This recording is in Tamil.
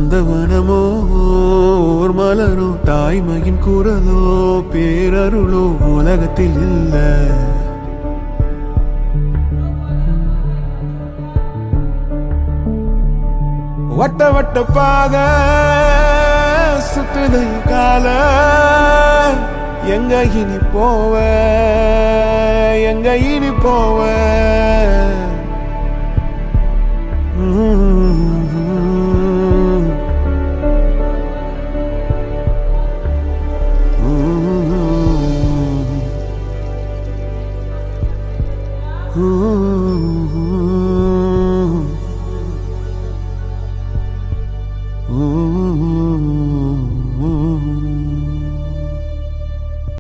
நந்தவனமோ ஓர் மலரோ தாய்மையின் குரலோ பேரருளோ உலகத்தில் இல்ல. வட்ட வட்ட பாத சுத்துதைய கால எங்க இனி போவ எங்க இனி போவ